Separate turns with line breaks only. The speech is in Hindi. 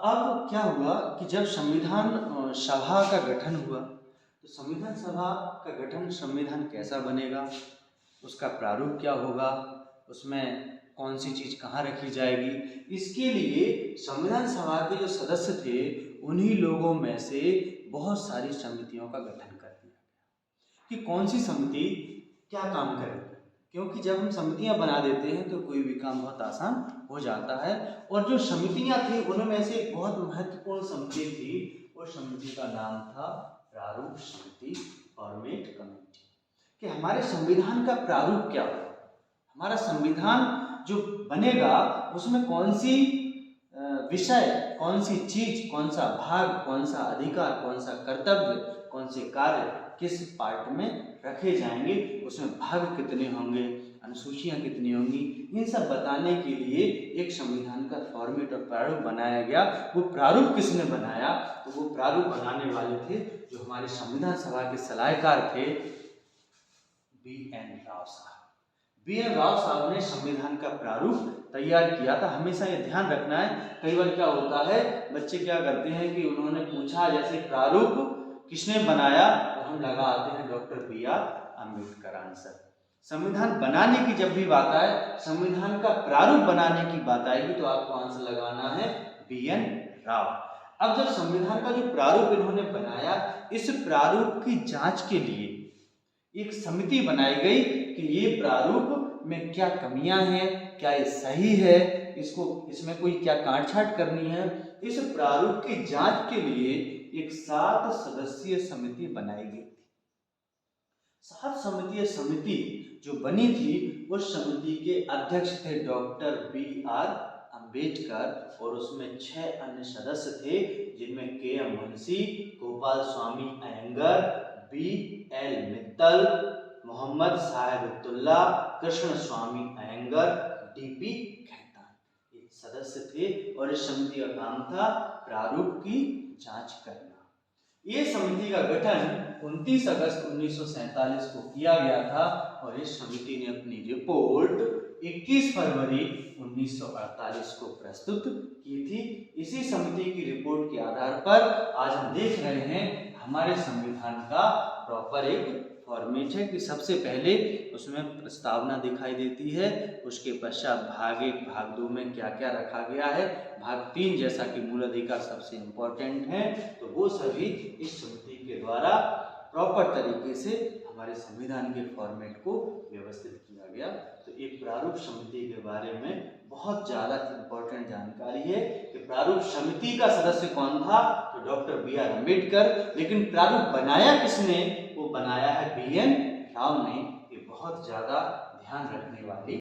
अब क्या हुआ कि जब संविधान सभा का गठन हुआ तो संविधान सभा का गठन, संविधान कैसा बनेगा, उसका प्रारूप क्या होगा, उसमें कौन सी चीज़ कहाँ रखी जाएगी, इसके लिए संविधान सभा के जो सदस्य थे उन्हीं लोगों में से बहुत सारी समितियों का गठन कर दिया कि कौन सी समिति क्या काम करेगी। क्योंकि जब हम समितियां बना देते हैं तो कोई भी काम बहुत आसान हो जाता है। और जो समितियां थी उनमें से एक बहुत महत्वपूर्ण समिति थी, उस समिति का नाम था प्रारूप समिति, फॉर्मेट कमेटी। कि हमारे संविधान का प्रारूप क्या होगा, हमारा संविधान जो बनेगा उसमें कौन सी विषय, कौन सी चीज, कौन सा भाग, कौन सा अधिकार, कौन सा कर्तव्य, कौन से कार्य किस पार्ट में रखे जाएंगे, उसमें भाग कितने होंगे, अनुसूचियां कितनी होंगी, इन सब बताने के लिए एक संविधान का फॉर्मेट और प्रारूप बनाया गया। वो प्रारूप किसने बनाया, तो वो प्रारूप बनाने वाले थे जो हमारे संविधान सभा के सलाहकार थे, बी.एन. राव साहब। बी.एन. राव साहब ने संविधान का प्रारूप तैयार किया था। हमेशा ये ध्यान रखना है, कई बार क्या होता है बच्चे क्या करते हैं कि उन्होंने पूछा जैसे प्रारूप किसने बनाया, तो हम लगा आते हैं डॉक्टर बी.आर. अम्बेडकर आंसर। संविधान बनाने की जब भी बात आए, संविधान का प्रारूप बनाने की बात आएगी तो आपको आंसर लगाना है बी.एन. राव। अब जब संविधान का जो प्रारूप इन्होंने बनाया, इस प्रारूप की जांच के लिए एक समिति बनाई गई कि ये प्रारूप में क्या कमियां हैं, क्या ये सही है, इसमें कोई क्या काटछाट करनी है। इस प्रारूप की जांच के लिए एक 7 सदस्यीय समिति बनाई गई थी। 7 समितीय समिति जो बनी थी, उस समिति के अध्यक्ष थे डॉक्टर बी.आर. अम्बेडकर और उसमें 6 अन्य सदस्य थे जिनमें के.एम. मुंशी, गोपाल स्वामी अयंगर, बी.एल. मित्तल, मोहम्मद साहेबुद्दौला, कृष्ण स्वामी अयंगर, डी.पी. खेतान, ये सदस्य थे। और इस समिति का काम था प्रारूप की जांच करना। ये समिति का गठन 29 अगस्त 1947 को किया गया था और इस समिति ने अपनी रिपोर्ट 21 फरवरी 1948 को प्रस्तुत की थी। इसी समिति की रिपोर्ट के आधार पर आज हम देख रहे हैं हमारे संविधान का प्रॉपर एक फॉर्मेट है कि सबसे पहले उसमें प्रस्तावना दिखाई देती है, उसके पश्चात भाग 1 भाग 2 में क्या क्या रखा गया है, भाग 3 जैसा कि मूल अधिकार सबसे इम्पोर्टेंट है, तो वो सभी इस समिति के द्वारा प्रॉपर तरीके से हमारे संविधान के फॉर्मेट को व्यवस्थित किया गया। तो एक प्रारूप समिति के बारे में बहुत ज़्यादा इम्पोर्टेंट जानकारी है कि प्रारूप समिति का सदस्य कौन था, तो डॉक्टर बी.आर. अम्बेडकर। लेकिन प्रारूप बनाया किसने, वो बनाया है बी.एन. राव ने। ये बहुत ज़्यादा ध्यान रखने वाली